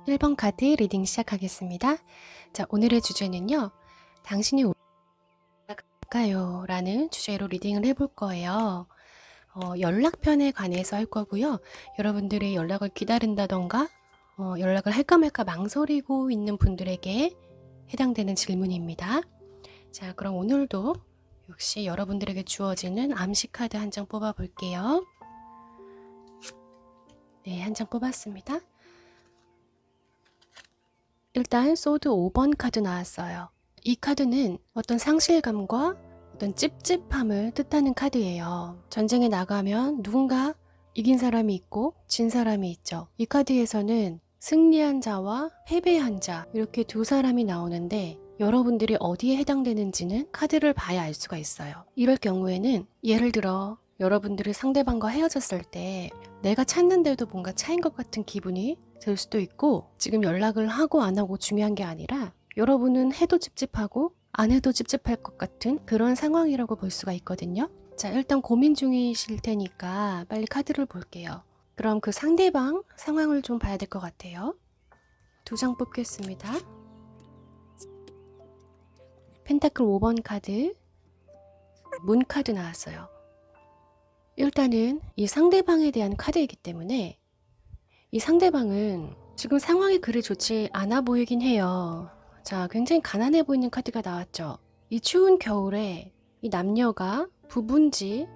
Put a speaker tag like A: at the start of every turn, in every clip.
A: 1번 카드 리딩 시작하겠습니다. 자, 오늘의 주제는요. 당신이 올까요? 라는 주제로 리딩을 해볼 거예요. 연락편에 관해서 할 거고요. 여러분들이 연락을 기다린다던가 연락을 할까 말까 망설이고 있는 분들에게 해당되는 질문입니다. 자, 그럼 오늘도 역시 여러분들에게 주어지는 암시 카드 한 장 뽑아 볼게요. 네, 한 장 뽑았습니다. 일단 소드 5번 카드 나왔어요. 이 카드는 어떤 상실감과 어떤 찝찝함을 뜻하는 카드예요. 전쟁에 나가면 누군가 이긴 사람이 있고 진 사람이 있죠. 이 카드에서는 승리한 자와 패배한 자 이렇게 두 사람이 나오는데 여러분들이 어디에 해당되는지는 카드를 봐야 알 수가 있어요. 이럴 경우에는 예를 들어 여러분들이 상대방과 헤어졌을 때 내가 찾는데도 뭔가 차인 것 같은 기분이 들 수도 있고 지금 연락을 하고 안 하고 중요한 게 아니라 여러분은 해도 찝찝하고 안 해도 찝찝할 것 같은 그런 상황이라고 볼 수가 있거든요. 자, 일단 고민 중이실 테니까 빨리 카드를 볼게요. 그럼 그 상대방 상황을 좀 봐야 될 것 같아요. 두 장 뽑겠습니다. 펜타클 5번 카드, 문 카드 나왔어요. 일단은 이 상대방에 대한 카드이기 때문에 이 상대방은 지금 상황이 그리 좋지 않아 보이긴 해요. 자, 굉장히 가난해 보이는 카드가 나왔죠. 이 추운 겨울에 이 남녀가 부부인지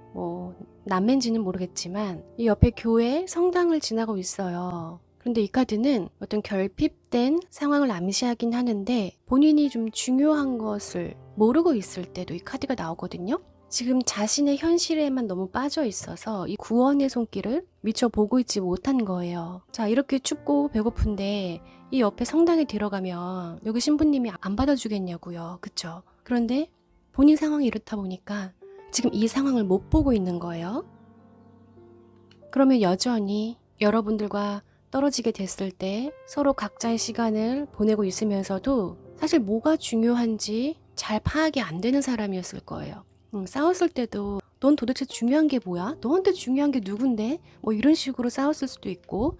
A: 남매인지는 모르겠지만 이 옆에 교회 성당을 지나고 있어요. 그런데 이 카드는 어떤 결핍된 상황을 암시하긴 하는데 본인이 좀 중요한 것을 모르고 있을 때도 이 카드가 나오거든요. 지금 자신의 현실에만 너무 빠져 있어서 이 구원의 손길을 미처 보고 있지 못한 거예요. 자, 이렇게 춥고 배고픈데 이 옆에 성당에 들어가면 여기 신부님이 안 받아주겠냐고요. 그쵸? 그런데 본인 상황이 이렇다 보니까 지금 이 상황을 못 보고 있는 거예요. 그러면 여전히 여러분들과 떨어지게 됐을 때 서로 각자의 시간을 보내고 있으면서도 사실 뭐가 중요한지 잘 파악이 안 되는 사람이었을 거예요. 싸웠을 때도 넌 도대체 중요한 게 뭐야? 너한테 중요한 게 누군데? 이런 식으로 싸웠을 수도 있고.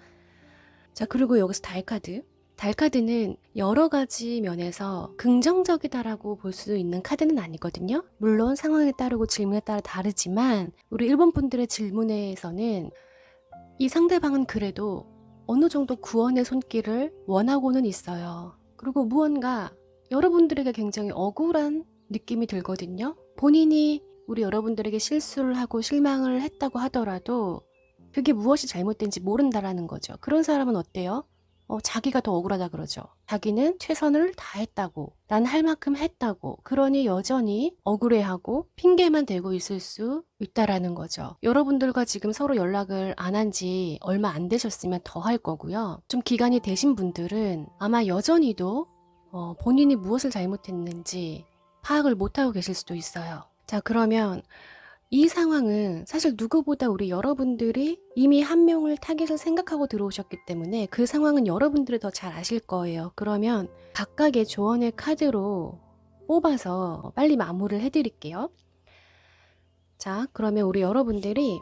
A: 자, 그리고 여기서 달카드. 달카드는 여러 가지 면에서 긍정적이다라고 볼 수 있는 카드는 아니거든요. 물론 상황에 따르고 질문에 따라 다르지만 우리 일본 분들의 질문에서는 이 상대방은 그래도 어느 정도 구원의 손길을 원하고는 있어요. 그리고 무언가 여러분들에게 굉장히 억울한 느낌이 들거든요. 본인이 우리 여러분들에게 실수를 하고 실망을 했다고 하더라도 그게 무엇이 잘못된지 모른다라는 거죠. 그런 사람은 어때요? 자기가 더 억울하다 그러죠. 자기는 최선을 다했다고, 난 할 만큼 했다고, 그러니 여전히 억울해하고 핑계만 대고 있을 수 있다라는 거죠. 여러분들과 지금 서로 연락을 안 한 지 얼마 안 되셨으면 더 할 거고요. 좀 기간이 되신 분들은 아마 여전히도 본인이 무엇을 잘못했는지 파악을 못하고 계실 수도 있어요. 자, 그러면 이 상황은 사실 누구보다 우리 여러분들이 이미 한 명을 타겟을 생각하고 들어오셨기 때문에 그 상황은 여러분들이 더 잘 아실 거예요. 그러면 각각의 조언의 카드로 뽑아서 빨리 마무리를 해드릴게요. 자, 그러면 우리 여러분들이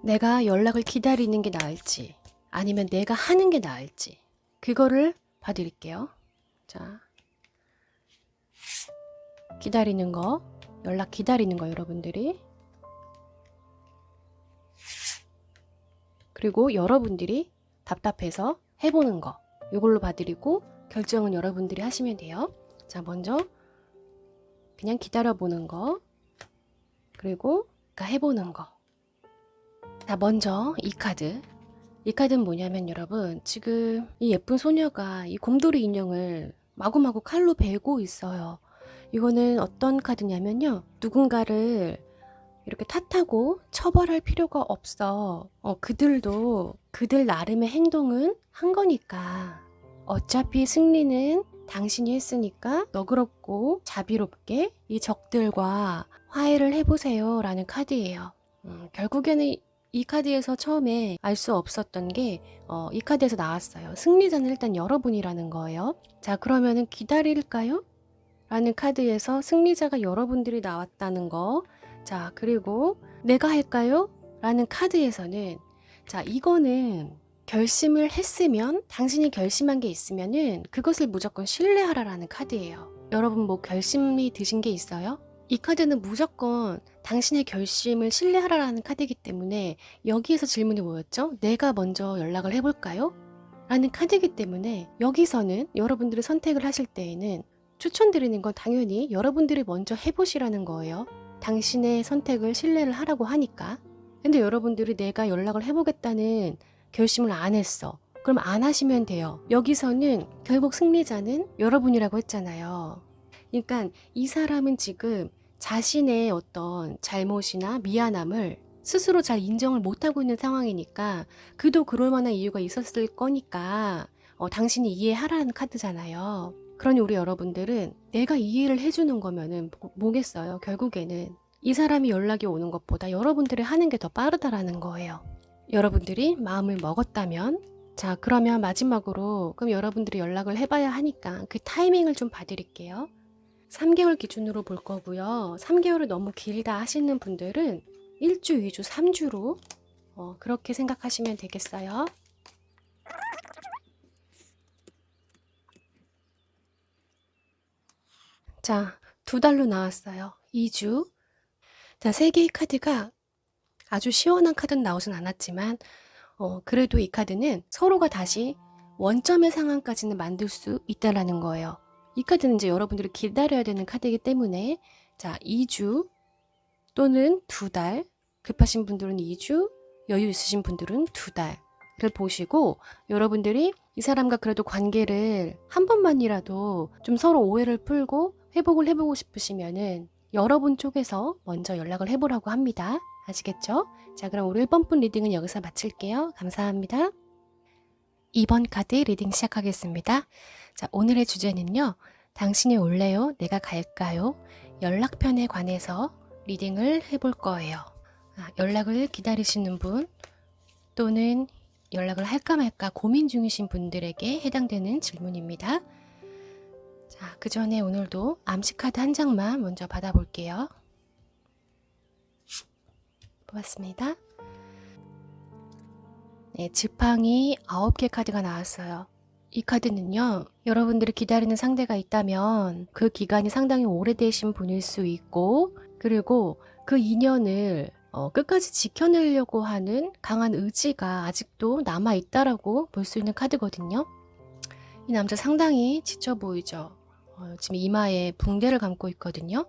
A: 내가 연락을 기다리는 게 나을지 아니면 내가 하는 게 나을지 그거를 봐드릴게요. 자, 기다리는 거, 연락 기다리는 거 여러분들이, 그리고 여러분들이 답답해서 해보는 거 이걸로 봐드리고 결정은 여러분들이 하시면 돼요. 자, 먼저 그냥 기다려보는 거, 그리고 해보는 거. 자, 먼저 이 카드. 이 카드는 뭐냐면 여러분, 지금 이 예쁜 소녀가 이 곰돌이 인형을 마구마구 칼로 베고 있어요. 이거는 어떤 카드냐면요, 누군가를 이렇게 탓하고 처벌할 필요가 없어. 그들도 그들 나름의 행동은 한 거니까. 어차피 승리는 당신이 했으니까 너그럽고 자비롭게 이 적들과 화해를 해보세요 라는 카드예요. 결국에는 이 카드에서 처음에 알 수 없었던 게 이 카드에서 나왔어요. 승리자는 일단 여러분이라는 거예요. 자, 그러면은 기다릴까요? 라는 카드에서 승리자가 여러분들이 나왔다는 거. 자, 그리고 내가 할까요? 라는 카드에서는 자, 이거는 결심을 했으면 당신이 결심한 게 있으면은 그것을 무조건 신뢰하라라는 카드예요. 여러분 뭐 결심이 드신 게 있어요? 이 카드는 무조건 당신의 결심을 신뢰하라라는 카드이기 때문에 여기에서 질문이 뭐였죠? 내가 먼저 연락을 해볼까요? 라는 카드이기 때문에 여기서는 여러분들이 선택을 하실 때에는 추천드리는 건 당연히 여러분들이 먼저 해보시라는 거예요. 당신의 선택을 신뢰를 하라고 하니까. 근데 여러분들이 내가 연락을 해보겠다는 결심을 안 했어. 그럼 안 하시면 돼요. 여기서는 결국 승리자는 여러분이라고 했잖아요. 그러니까 이 사람은 지금 자신의 어떤 잘못이나 미안함을 스스로 잘 인정을 못하고 있는 상황이니까 그도 그럴 만한 이유가 있었을 거니까 당신이 이해하라는 카드잖아요. 그러니 우리 여러분들은 내가 이해를 해주는 거면은 뭐겠어요. 결국에는 이 사람이 연락이 오는 것보다 여러분들이 하는 게 더 빠르다라는 거예요. 여러분들이 마음을 먹었다면 자 그러면 마지막으로 그럼 여러분들이 연락을 해봐야 하니까 그 타이밍을 좀 봐드릴게요. 3개월 기준으로 볼 거고요. 3개월이 너무 길다 하시는 분들은 1주, 2주, 3주로 그렇게 생각하시면 되겠어요. 자, 2달로 나왔어요. 2주. 자, 3개의 카드가 아주 시원한 카드는 나오진 않았지만 그래도 이 카드는 서로가 다시 원점의 상황까지는 만들 수 있다라는 거예요. 이 카드는 이제 여러분들이 기다려야 되는 카드이기 때문에 자 2주 또는 2달 급하신 분들은 2주 여유 있으신 분들은 2달을 보시고 여러분들이 이 사람과 그래도 관계를 한 번만이라도 좀 서로 오해를 풀고 회복을 해보고 싶으시면은 여러분 쪽에서 먼저 연락을 해보라고 합니다. 아시겠죠? 자 그럼 우리 1번 분 리딩은 여기서 마칠게요. 감사합니다. 2번 카드 리딩 시작하겠습니다. 자 오늘의 주제는요. 당신이 올래요? 내가 갈까요? 연락편에 관해서 리딩을 해볼 거예요. 연락을 기다리시는 분 또는 연락을 할까 말까 고민 중이신 분들에게 해당되는 질문입니다. 자, 그 전에 오늘도 암시 카드 한 장만 먼저 받아볼게요. 뽑았습니다. 네, 지팡이 9개 카드가 나왔어요. 이 카드는요, 여러분들이 기다리는 상대가 있다면 그 기간이 상당히 오래되신 분일 수 있고, 그리고 그 인연을 끝까지 지켜내려고 하는 강한 의지가 아직도 남아있다라고 볼 수 있는 카드거든요. 이 남자 상당히 지쳐 보이죠? 지금 이마에 붕대를 감고 있거든요.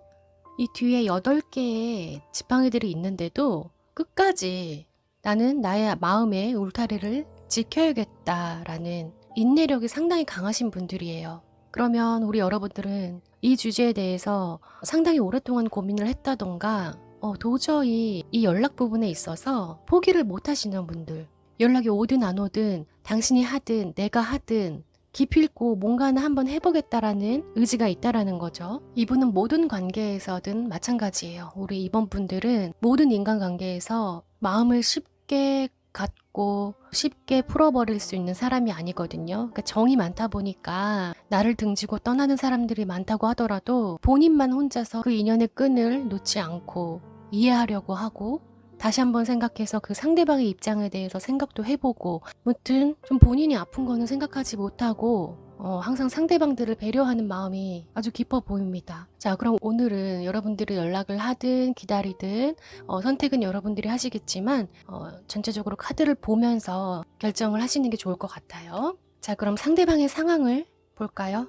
A: 이 뒤에 8개의 지팡이들이 있는데도 끝까지 나는 나의 마음의 울타리를 지켜야겠다라는 인내력이 상당히 강하신 분들이에요. 그러면 우리 여러분들은 이 주제에 대해서 상당히 오랫동안 고민을 했다던가 도저히 이 연락 부분에 있어서 포기를 못 하시는 분들, 연락이 오든 안 오든 당신이 하든 내가 하든 기필코 뭔가는 한번 해보겠다라는 의지가 있다라는 거죠. 이분은 모든 관계에서든 마찬가지예요. 우리 이번 분들은 모든 인간관계에서 마음을 쉽게 갖고 쉽게 풀어버릴 수 있는 사람이 아니거든요. 그러니까 정이 많다 보니까 나를 등지고 떠나는 사람들이 많다고 하더라도 본인만 혼자서 그 인연의 끈을 놓지 않고 이해하려고 하고 다시 한번 생각해서 그 상대방의 입장에 대해서 생각도 해보고 무튼 좀 본인이 아픈 거는 생각하지 못하고 항상 상대방들을 배려하는 마음이 아주 깊어 보입니다. 자 그럼 오늘은 여러분들이 연락을 하든 기다리든 선택은 여러분들이 하시겠지만 전체적으로 카드를 보면서 결정을 하시는 게 좋을 것 같아요. 자 그럼 상대방의 상황을 볼까요?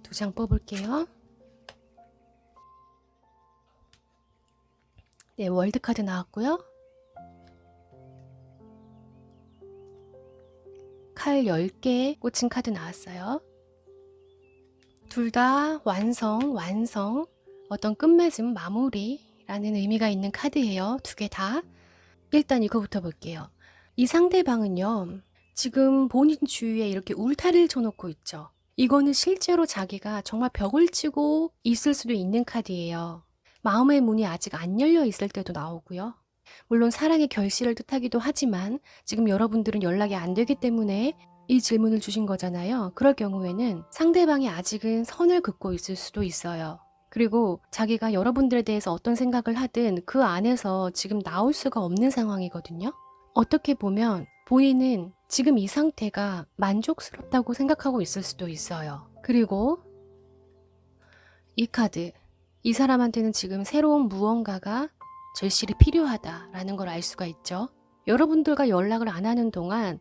A: 2장 뽑을게요. 네, 월드카드 나왔고요. 칼 10개 꽂힌 카드 나왔어요. 둘 다 완성, 어떤 끝맺음, 마무리라는 의미가 있는 카드예요. 2개 다. 일단 이거부터 볼게요. 이 상대방은요. 지금 본인 주위에 이렇게 울타리를 쳐놓고 있죠. 이거는 실제로 자기가 정말 벽을 치고 있을 수도 있는 카드예요. 마음의 문이 아직 안 열려 있을 때도 나오고요. 물론 사랑의 결실을 뜻하기도 하지만 지금 여러분들은 연락이 안 되기 때문에 이 질문을 주신 거잖아요. 그럴 경우에는 상대방이 아직은 선을 긋고 있을 수도 있어요. 그리고 자기가 여러분들에 대해서 어떤 생각을 하든 그 안에서 지금 나올 수가 없는 상황이거든요. 어떻게 보면 본인은 지금 이 상태가 만족스럽다고 생각하고 있을 수도 있어요. 그리고 이 카드, 이 사람한테는 지금 새로운 무언가가 절실히 필요하다라는 걸 알 수가 있죠. 여러분들과 연락을 안 하는 동안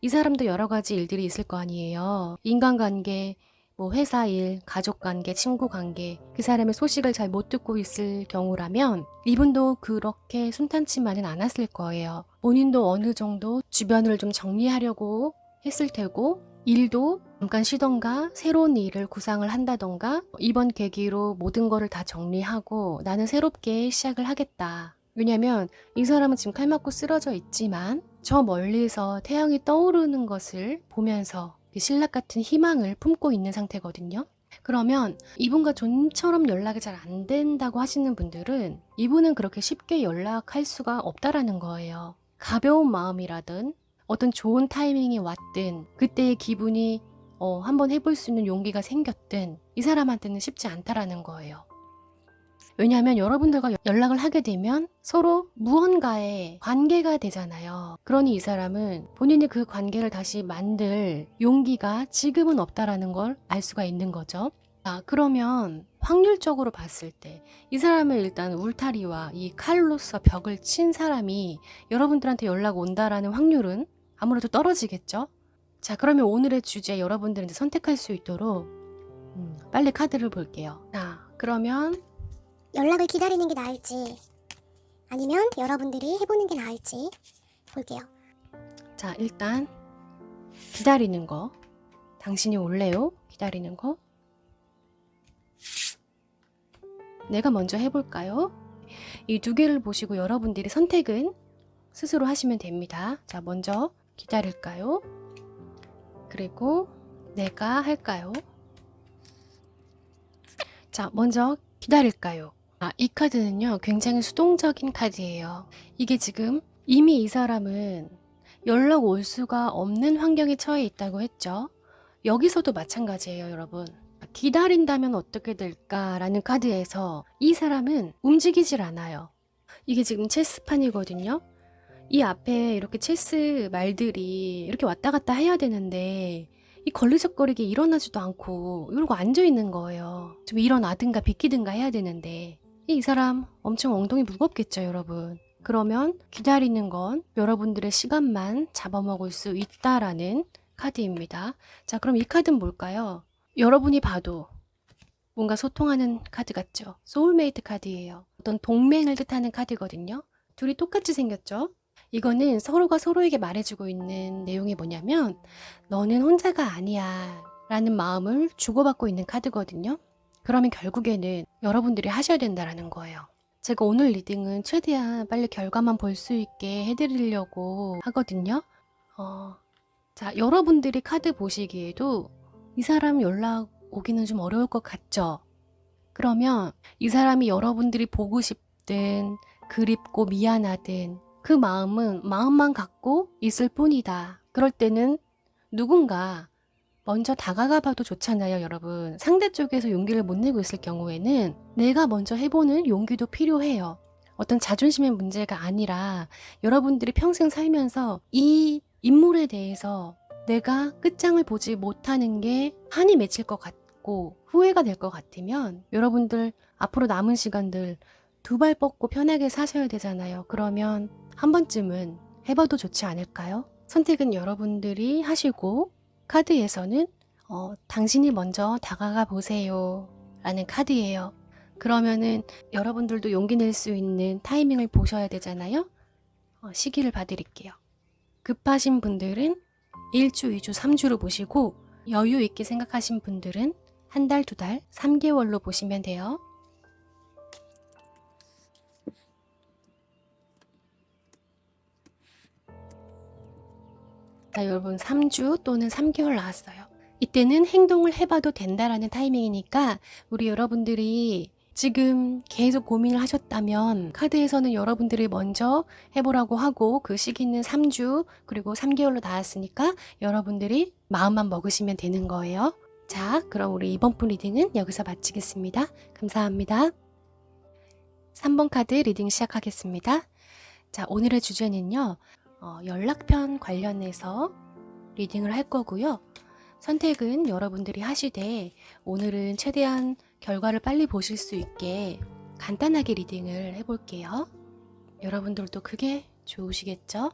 A: 이 사람도 여러 가지 일들이 있을 거 아니에요. 인간관계, 뭐 회사 일, 가족관계, 친구관계, 그 사람의 소식을 잘 못 듣고 있을 경우라면 이분도 그렇게 순탄치만은 않았을 거예요. 본인도 어느 정도 주변을 좀 정리하려고 했을 테고, 일도 잠깐 쉬던가 새로운 일을 구상을 한다던가, 이번 계기로 모든 거를 다 정리하고 나는 새롭게 시작을 하겠다. 왜냐면 이 사람은 지금 칼 맞고 쓰러져 있지만 저 멀리서 태양이 떠오르는 것을 보면서 신락 같은 희망을 품고 있는 상태거든요. 그러면 이분과 좀처럼 연락이 잘 안 된다고 하시는 분들은 이분은 그렇게 쉽게 연락할 수가 없다라는 거예요. 가벼운 마음이라든 어떤 좋은 타이밍이 왔든 그때의 기분이 한번 해볼 수 있는 용기가 생겼든 이 사람한테는 쉽지 않다라는 거예요. 왜냐하면 여러분들과 연락을 하게 되면 서로 무언가의 관계가 되잖아요. 그러니 이 사람은 본인이 그 관계를 다시 만들 용기가 지금은 없다라는 걸 알 수가 있는 거죠. 그러면 확률적으로 봤을 때 이 사람은 일단 울타리와 이 칼로서 벽을 친 사람이 여러분들한테 연락 온다라는 확률은 아무래도 떨어지겠죠. 자, 그러면 오늘의 주제 여러분들은 이제 선택할 수 있도록 빨리 카드를 볼게요. 자, 그러면
B: 연락을 기다리는 게 나을지 아니면 여러분들이 해보는 게 나을지 볼게요.
A: 자, 일단 기다리는 거. 당신이 올래요? 기다리는 거. 내가 먼저 해볼까요? 이 두 개를 보시고 여러분들이 선택은 스스로 하시면 됩니다. 자, 먼저 기다릴까요? 그리고 내가 할까요? 자, 먼저 기다릴까요? 이 카드는요, 굉장히 수동적인 카드예요. 이게 지금 이미 이 사람은 연락 올 수가 없는 환경에 처해 있다고 했죠. 여기서도 마찬가지예요, 여러분. 기다린다면 어떻게 될까라는 카드에서 이 사람은 움직이질 않아요. 이게 지금 체스판이거든요. 이 앞에 이렇게 체스 말들이 이렇게 왔다 갔다 해야 되는데 이 걸리적거리게 일어나지도 않고 이러고 앉아있는 거예요. 좀 일어나든가 비키든가 해야 되는데 이 사람 엄청 엉덩이 무겁겠죠, 여러분. 그러면 기다리는 건 여러분들의 시간만 잡아먹을 수 있다라는 카드입니다. 자, 그럼 이 카드는 뭘까요? 여러분이 봐도 뭔가 소통하는 카드 같죠? 소울메이트 카드예요. 어떤 동맹을 뜻하는 카드거든요. 둘이 똑같이 생겼죠? 이거는 서로가 서로에게 말해주고 있는 내용이 뭐냐면 너는 혼자가 아니야 라는 마음을 주고받고 있는 카드거든요. 그러면 결국에는 여러분들이 하셔야 된다는 거예요. 제가 오늘 리딩은 최대한 빨리 결과만 볼 수 있게 해드리려고 하거든요. 자, 여러분들이 카드 보시기에도 이 사람 연락 오기는 좀 어려울 것 같죠? 그러면 이 사람이 여러분들이 보고 싶든 그립고 미안하든 그 마음은 마음만 갖고 있을 뿐이다. 그럴 때는 누군가 먼저 다가가 봐도 좋잖아요, 여러분. 상대 쪽에서 용기를 못 내고 있을 경우에는 내가 먼저 해보는 용기도 필요해요. 어떤 자존심의 문제가 아니라 여러분들이 평생 살면서 이 인물에 대해서 내가 끝장을 보지 못하는 게 한이 맺힐 것 같고 후회가 될 것 같으면 여러분들 앞으로 남은 시간들 두 발 뻗고 편하게 사셔야 되잖아요. 그러면 한 번쯤은 해봐도 좋지 않을까요? 선택은 여러분들이 하시고 카드에서는 당신이 먼저 다가가 보세요 라는 카드예요. 그러면은 여러분들도 용기 낼 수 있는 타이밍을 보셔야 되잖아요. 시기를 봐드릴게요. 급하신 분들은 1주, 2주, 3주로 보시고 여유 있게 생각하신 분들은 한 달, 두 달, 3개월로 보시면 돼요. 자, 여러분 3주 또는 3개월 나왔어요. 이때는 행동을 해봐도 된다라는 타이밍이니까 우리 여러분들이 지금 계속 고민을 하셨다면 카드에서는 여러분들이 먼저 해보라고 하고 그 시기는 3주 그리고 3개월로 나왔으니까 여러분들이 마음만 먹으시면 되는 거예요. 자, 그럼 우리 이번 분 리딩은 여기서 마치겠습니다. 감사합니다. 3번 카드 리딩 시작하겠습니다. 자, 오늘의 주제는요. 연락편 관련해서 리딩을 할 거고요. 선택은 여러분들이 하시되 오늘은 최대한 결과를 빨리 보실 수 있게 간단하게 리딩을 해볼게요. 여러분들도 그게 좋으시겠죠?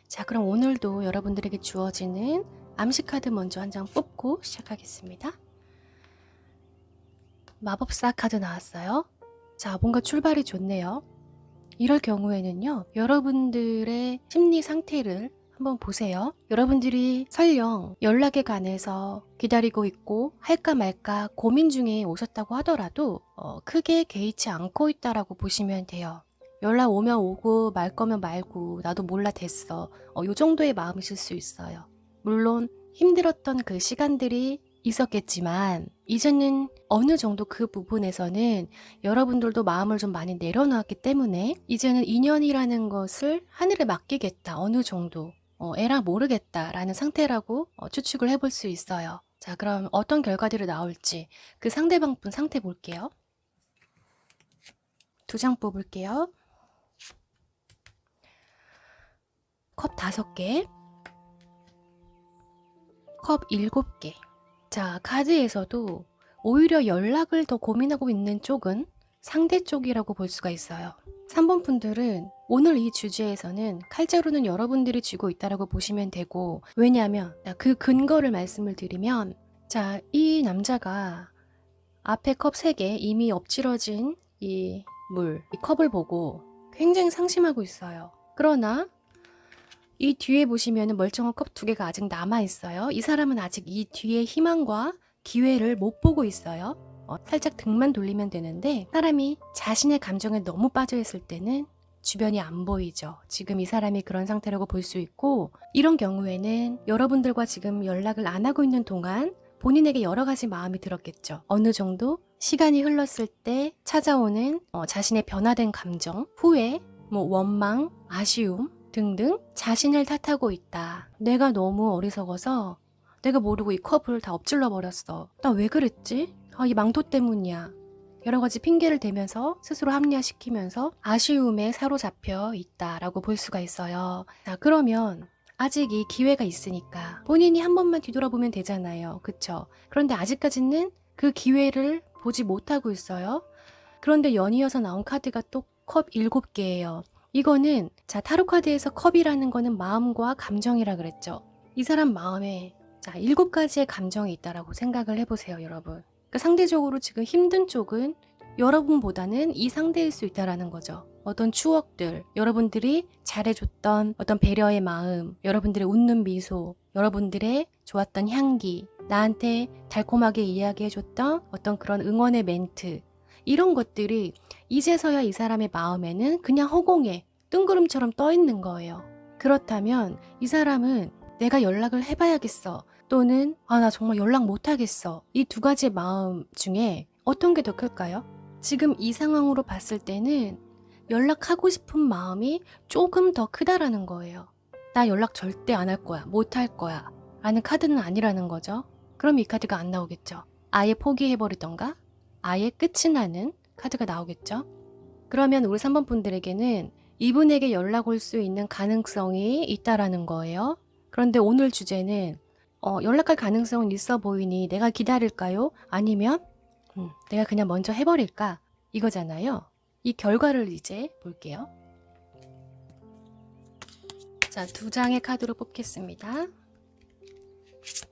A: 자, 그럼 오늘도 여러분들에게 주어지는 암시 카드 먼저 한 장 뽑고 시작하겠습니다. 마법사 카드 나왔어요. 자, 뭔가 출발이 좋네요. 이럴 경우에는요, 여러분들의 심리 상태를 한번 보세요. 여러분들이 설령 연락에 관해서 기다리고 있고 할까 말까 고민 중에 오셨다고 하더라도 크게 개의치 않고 있다라고 보시면 돼요. 연락 오면 오고 말 거면 말고 나도 몰라 됐어. 요 정도의 마음이실 수 있어요. 물론 힘들었던 그 시간들이 있었겠지만 이제는 어느 정도 그 부분에서는 여러분들도 마음을 좀 많이 내려놓았기 때문에 이제는 인연이라는 것을 하늘에 맡기겠다. 어느 정도 에라 모르겠다라는 상태라고 추측을 해볼 수 있어요. 자, 그럼 어떤 결과들이 나올지 그 상대방 분 상태 볼게요. 2장 뽑을게요. 컵 5개, 컵 7개. 자, 카드에서도 오히려 연락을 더 고민하고 있는 쪽은 상대 쪽이라고 볼 수가 있어요. 3번 분들은 오늘 이 주제에서는 칼자루는 여러분들이 쥐고 있다라고 보시면 되고, 왜냐하면 그 근거를 말씀을 드리면, 자, 이 남자가 앞에 컵 3개 이미 엎질러진 이 컵을 보고 굉장히 상심하고 있어요. 그러나 이 뒤에 보시면 멀쩡한 컵 2개가 아직 남아있어요. 이 사람은 아직 이 뒤에 희망과 기회를 못 보고 있어요. 살짝 등만 돌리면 되는데 사람이 자신의 감정에 너무 빠져있을 때는 주변이 안 보이죠. 지금 이 사람이 그런 상태라고 볼 수 있고, 이런 경우에는 여러분들과 지금 연락을 안 하고 있는 동안 본인에게 여러 가지 마음이 들었겠죠. 어느 정도 시간이 흘렀을 때 찾아오는 자신의 변화된 감정, 후회, 원망, 아쉬움 등등 자신을 탓하고 있다. 내가 너무 어리석어서 내가 모르고 이 컵을 다 엎질러 버렸어. 나 왜 그랬지? 이 망토 때문이야. 여러 가지 핑계를 대면서 스스로 합리화시키면서 아쉬움에 사로잡혀 있다라고 볼 수가 있어요. 자, 그러면 아직 이 기회가 있으니까 본인이 한 번만 뒤돌아보면 되잖아요. 그쵸? 그런데 아직까지는 그 기회를 보지 못하고 있어요. 그런데 연이어서 나온 카드가 또 컵 7개예요. 이거는 자, 타로 카드에서 컵이라는 거는 마음과 감정이라 그랬죠. 이 사람 마음에 자, 7가지의 감정이 있다라고 생각을 해보세요, 여러분. 그러니까 상대적으로 지금 힘든 쪽은 여러분보다는 이 상대일 수 있다라는 거죠. 어떤 추억들, 여러분들이 잘해줬던 어떤 배려의 마음, 여러분들의 웃는 미소, 여러분들의 좋았던 향기, 나한테 달콤하게 이야기해줬던 어떤 그런 응원의 멘트, 이런 것들이 이제서야 이 사람의 마음에는 그냥 허공에 뜬구름처럼 떠 있는 거예요. 그렇다면 이 사람은 내가 연락을 해봐야겠어, 또는 나 정말 연락 못하겠어, 이 2가지의 마음 중에 어떤 게 더 클까요? 지금 이 상황으로 봤을 때는 연락하고 싶은 마음이 조금 더 크다라는 거예요. 나 연락 절대 안 할 거야, 못 할 거야 라는 카드는 아니라는 거죠. 그럼 이 카드가 안 나오겠죠. 아예 포기해버리던가 아예 끝이 나는 카드가 나오겠죠. 그러면 우리 3번 분들에게는 이분에게 연락 올 수 있는 가능성이 있다라는 거예요. 그런데 오늘 주제는 연락할 가능성은 있어 보이니 내가 기다릴까요? 아니면 내가 그냥 먼저 해버릴까? 이거잖아요. 이 결과를 이제 볼게요. 자, 2장의 카드로 뽑겠습니다.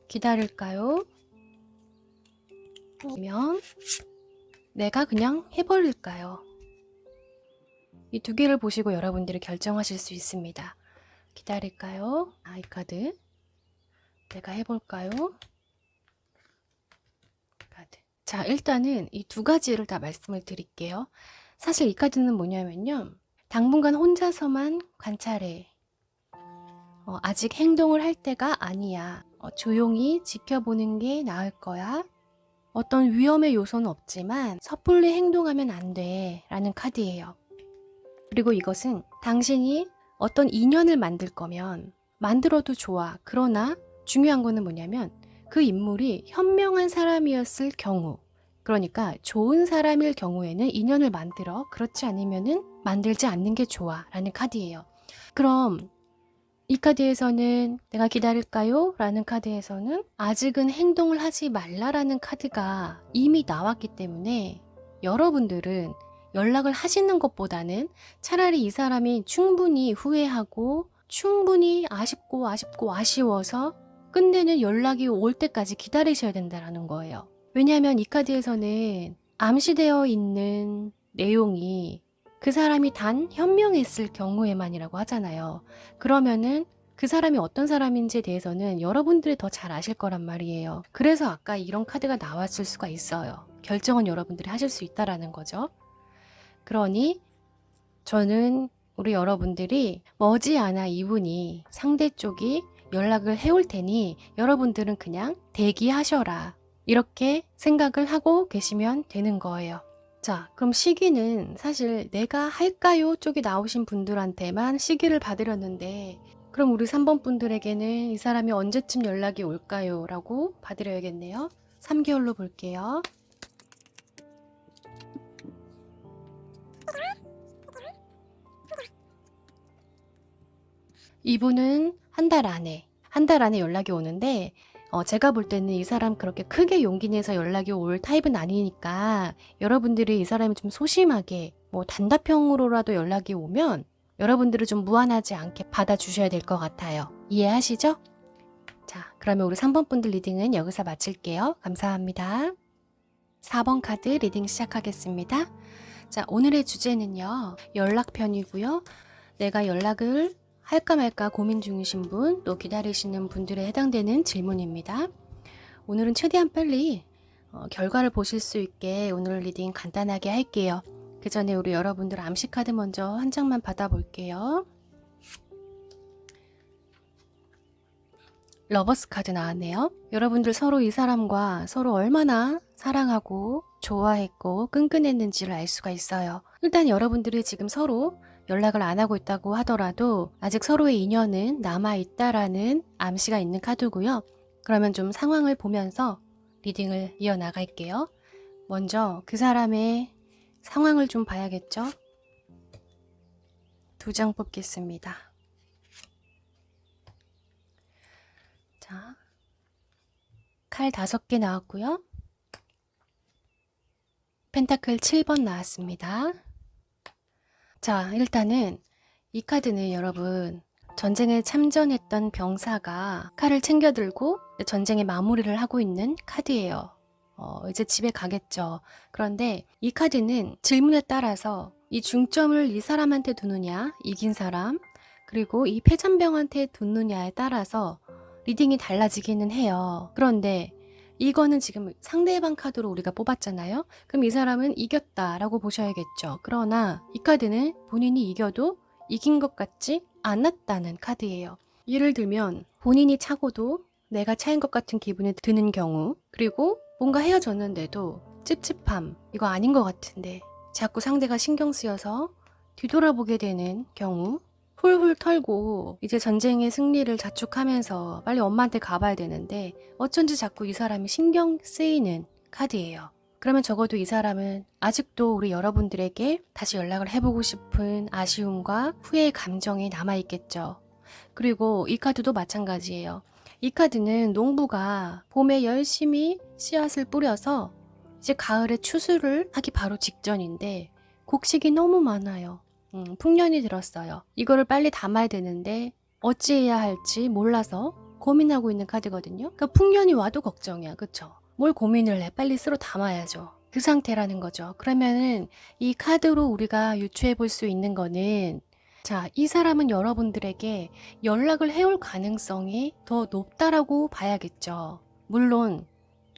A: 기다릴까요? 아니면 내가 그냥 해버릴까요? 이 2개를 보시고 여러분들이 결정하실 수 있습니다. 기다릴까요? 이 카드. 내가 해볼까요? 카드. 자, 일단은 이 2가지를 다 말씀을 드릴게요. 사실 이 카드는 뭐냐면요, 당분간 혼자서만 관찰해. 아직 행동을 할 때가 아니야. 조용히 지켜보는 게 나을 거야. 어떤 위험의 요소는 없지만 섣불리 행동하면 안 돼 라는 카드예요. 그리고 이것은 당신이 어떤 인연을 만들 거면 만들어도 좋아. 그러나 중요한 거는 뭐냐면 그 인물이 현명한 사람이었을 경우, 그러니까 좋은 사람일 경우에는 인연을 만들어. 그렇지 않으면은 만들지 않는 게 좋아 라는 카드예요. 그럼 이 카드에서는 내가 기다릴까요? 라는 카드에서는 아직은 행동을 하지 말라라는 카드가 이미 나왔기 때문에 여러분들은 연락을 하시는 것보다는 차라리 이 사람이 충분히 후회하고 충분히 아쉽고 아쉬워서 끝내는 연락이 올 때까지 기다리셔야 된다는 거예요. 왜냐하면 이 카드에서는 암시되어 있는 내용이 그 사람이 단 현명했을 경우에만이라고 하잖아요. 그러면은 그 사람이 어떤 사람인지에 대해서는 여러분들이 더 잘 아실 거란 말이에요. 그래서 아까 이런 카드가 나왔을 수가 있어요. 결정은 여러분들이 하실 수 있다라는 거죠. 그러니 저는 우리 여러분들이 머지않아 이분이 상대 쪽이 연락을 해올 테니 여러분들은 그냥 대기하셔라. 이렇게 생각을 하고 계시면 되는 거예요. 자, 그럼 시기는 사실 내가 할까요? 쪽이 나오신 분들한테만 시기를 받으렸는데 그럼 우리 3번 분들에게는 이 사람이 언제쯤 연락이 올까요? 라고 받으려야겠네요. 3개월로 볼게요. 이분은 한 달 안에 연락이 오는데 제가 볼 때는 이 사람 그렇게 크게 용기 내서 연락이 올 타입은 아니니까 여러분들이 이 사람이 좀 소심하게 뭐 단답형으로라도 연락이 오면 여러분들은 좀 무안하지 않게 받아주셔야 될 것 같아요. 이해하시죠? 자, 그러면 우리 3번 분들 리딩은 여기서 마칠게요. 감사합니다. 4번 카드 리딩 시작하겠습니다. 자, 오늘의 주제는요. 연락편이고요. 내가 연락을 할까 말까 고민 중이신 분, 또 기다리시는 분들에 해당되는 질문입니다. 오늘은 최대한 빨리 결과를 보실 수 있게 오늘 리딩 간단하게 할게요. 그 전에 우리 여러분들 암시 카드 먼저 한 장만 받아볼게요. 러버스 카드 나왔네요. 여러분들 서로 이 사람과 서로 얼마나 사랑하고 좋아했고 끈끈했는지를 알 수가 있어요. 일단 여러분들이 지금 서로 연락을 안 하고 있다고 하더라도 아직 서로의 인연은 남아있다라는 암시가 있는 카드고요. 그러면 좀 상황을 보면서 리딩을 이어나갈게요. 먼저 그 사람의 상황을 좀 봐야겠죠? 2장 뽑겠습니다. 자, 칼 5개 나왔고요. 펜타클 7번 나왔습니다. 자, 일단은 이 카드는 여러분 전쟁에 참전했던 병사가 칼을 챙겨 들고 전쟁의 마무리를 하고 있는 카드예요. 이제 집에 가겠죠. 그런데 이 카드는 질문에 따라서 이 중점을 이 사람한테 두느냐, 이긴 사람, 그리고 이 패잔병한테 두느냐에 따라서 리딩이 달라지기는 해요. 그런데 이거는 지금 상대방 카드로 우리가 뽑았잖아요. 그럼 이 사람은 이겼다라고 보셔야겠죠. 그러나 이 카드는 본인이 이겨도 이긴 것 같지 않았다는 카드예요. 예를 들면 본인이 차고도 내가 차인 것 같은 기분이 드는 경우, 그리고 뭔가 헤어졌는데도 찝찝함, 이거 아닌 것 같은데 자꾸 상대가 신경 쓰여서 뒤돌아보게 되는 경우, 훌훌 털고 이제 전쟁의 승리를 자축하면서 빨리 엄마한테 가봐야 되는데 어쩐지 자꾸 이 사람이 신경 쓰이는 카드예요. 그러면 적어도 이 사람은 아직도 우리 여러분들에게 다시 연락을 해보고 싶은 아쉬움과 후회의 감정이 남아있겠죠. 그리고 이 카드도 마찬가지예요. 이 카드는 농부가 봄에 열심히 씨앗을 뿌려서 이제 가을에 추수를 하기 바로 직전인데 곡식이 너무 많아요. 풍년이 들었어요. 이거를 빨리 담아야 되는데 어찌해야 할지 몰라서 고민하고 있는 카드거든요. 그러니까 풍년이 와도 걱정이야. 그쵸? 뭘 고민을 해. 빨리 쓸어 담아야죠. 그 상태라는 거죠. 그러면은 이 카드로 우리가 유추해 볼 수 있는 거는 자, 이 사람은 여러분들에게 연락을 해올 가능성이 더 높다라고 봐야겠죠. 물론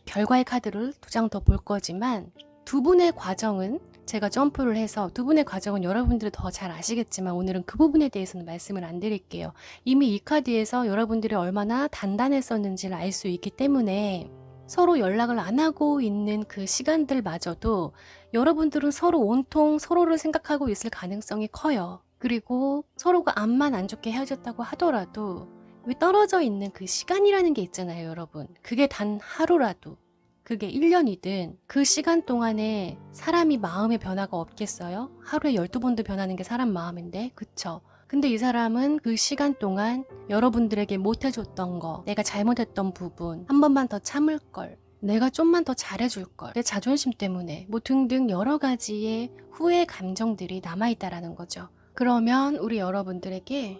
A: 결과의 카드를 2장 더 볼 거지만 두 분의 과정은 제가 점프를 해서 두 분의 과정은 여러분들이 더 잘 아시겠지만 오늘은 그 부분에 대해서는 말씀을 안 드릴게요. 이미 이 카드에서 여러분들이 얼마나 단단했었는지를 알 수 있기 때문에 서로 연락을 안 하고 있는 그 시간들마저도 여러분들은 서로 온통 서로를 생각하고 있을 가능성이 커요. 그리고 서로가 앞만 안 좋게 헤어졌다고 하더라도 왜 떨어져 있는 그 시간이라는 게 있잖아요, 여러분. 그게 단 하루라도. 그게 1년이든 그 시간 동안에 사람이 마음의 변화가 없겠어요? 하루에 12번도 변하는 게 사람 마음인데, 그쵸? 근데 이 사람은 그 시간 동안 여러분들에게 못해줬던 거, 내가 잘못했던 부분, 한 번만 더 참을 걸, 내가 좀만 더 잘해줄 걸, 내 자존심 때문에 뭐 등등 여러 가지의 후회 감정들이 남아있다라는 거죠. 그러면 우리 여러분들에게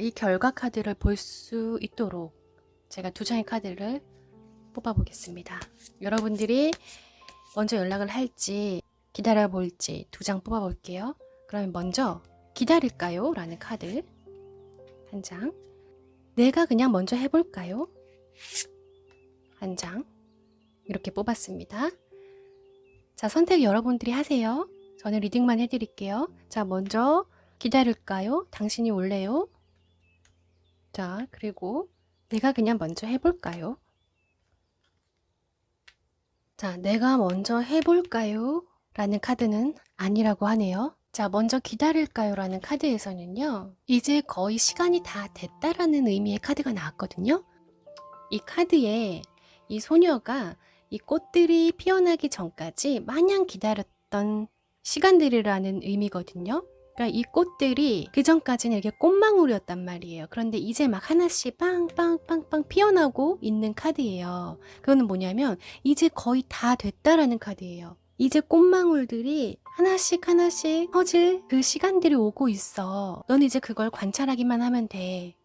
A: 이 결과 카드를 볼 수 있도록 제가 2장의 카드를 뽑아보겠습니다. 여러분들이 먼저 연락을 할지 기다려볼지 2장 뽑아볼게요. 그러면 먼저 기다릴까요? 라는 카드 한 장, 내가 그냥 먼저 해볼까요? 한 장, 이렇게 뽑았습니다. 자, 선택 여러분들이 하세요. 저는 리딩만 해드릴게요. 자, 먼저 기다릴까요? 당신이 올래요? 자, 그리고 내가 그냥 먼저 해볼까요? 자, 내가 먼저 해볼까요? 라는 카드는 아니라고 하네요. 자, 먼저 기다릴까요? 라는 카드에서는요, 이제 거의 시간이 다 됐다라는 의미의 카드가 나왔거든요. 이 카드에 이 소녀가 이 꽃들이 피어나기 전까지 마냥 기다렸던 시간들이라는 의미거든요. 그러니까 이 꽃들이 그 전까지는 이렇게 꽃망울이었단 말이에요. 그런데 이제 막 하나씩 빵빵빵빵 피어나고 있는 카드예요. 그거는 뭐냐면 이제 거의 다 됐다라는 카드예요. 이제 꽃망울들이 하나씩 하나씩 퍼질 그 시간들이 오고 있어. 넌 이제 그걸 관찰하기만 하면 돼.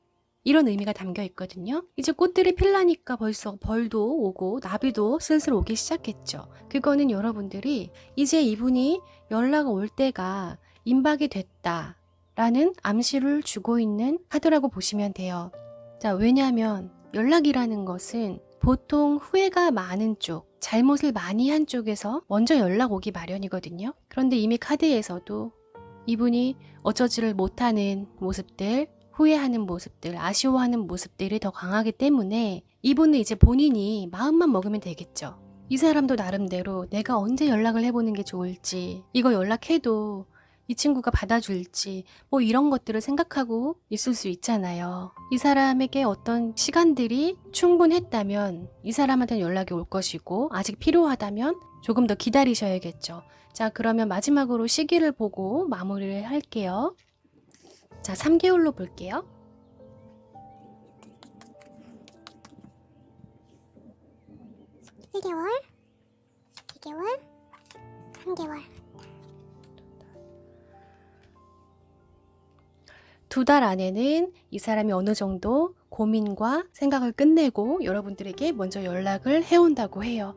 A: 이런 의미가 담겨 있거든요. 이제 꽃들이 필라니까 벌써 벌도 오고 나비도 슬슬 오기 시작했죠. 그거는 여러분들이 이제 이분이 연락 올 때가 임박이 됐다 라는 암시를 주고 있는 카드라고 보시면 돼요. 자, 왜냐하면 연락이라는 것은 보통 후회가 많은 쪽, 잘못을 많이 한 쪽에서 먼저 연락 오기 마련이거든요. 그런데 이미 카드에서도 이분이 어쩌지를 못하는 모습들, 후회하는 모습들, 아쉬워하는 모습들이 더 강하기 때문에 이분은 이제 본인이 마음만 먹으면 되겠죠. 이 사람도 나름대로 내가 언제 연락을 해보는 게 좋을지, 이거 연락해도 이 친구가 받아줄지 뭐 이런 것들을 생각하고 있을 수 있잖아요. 이 사람에게 어떤 시간들이 충분했다면 이 사람한테는 연락이 올 것이고, 아직 필요하다면 조금 더 기다리셔야겠죠. 자, 그러면 마지막으로 시기를 보고 마무리를 할게요. 자, 3개월로 볼게요.
B: 일 개월, 2개월, 3개월.
A: 2달 안에는 이 사람이 어느 정도 고민과 생각을 끝내고 여러분들에게 먼저 연락을 해온다고 해요.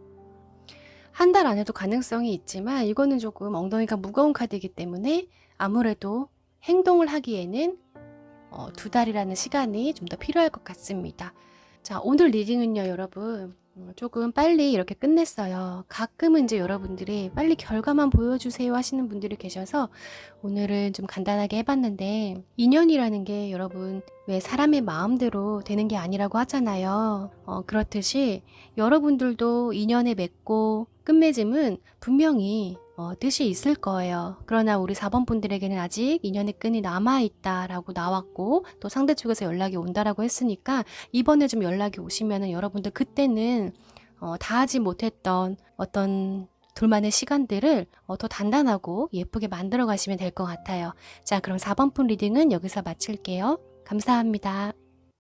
A: 1달 안에도 가능성이 있지만 이거는 조금 엉덩이가 무거운 카드이기 때문에 아무래도 행동을 하기에는 2달이라는 시간이 좀 더 필요할 것 같습니다. 자, 오늘 리딩은요, 여러분 조금 빨리 이렇게 끝냈어요. 가끔은 이제 여러분들이 빨리 결과만 보여주세요 하시는 분들이 계셔서 오늘은 좀 간단하게 해봤는데, 인연이라는 게 여러분 왜 사람의 마음대로 되는 게 아니라고 하잖아요. 그렇듯이 여러분들도 인연에 맺고 끝맺음은 분명히 뜻이 있을 거예요. 그러나 우리 4번 분들에게는 아직 인연의 끈이 남아있다라고 나왔고, 또 상대 쪽에서 연락이 온다라고 했으니까 이번에 좀 연락이 오시면은 여러분들 그때는 다 하지 못했던 어떤 둘만의 시간들을 더 단단하고 예쁘게 만들어 가시면 될 것 같아요. 자, 그럼 4번 분 리딩은 여기서 마칠게요. 감사합니다.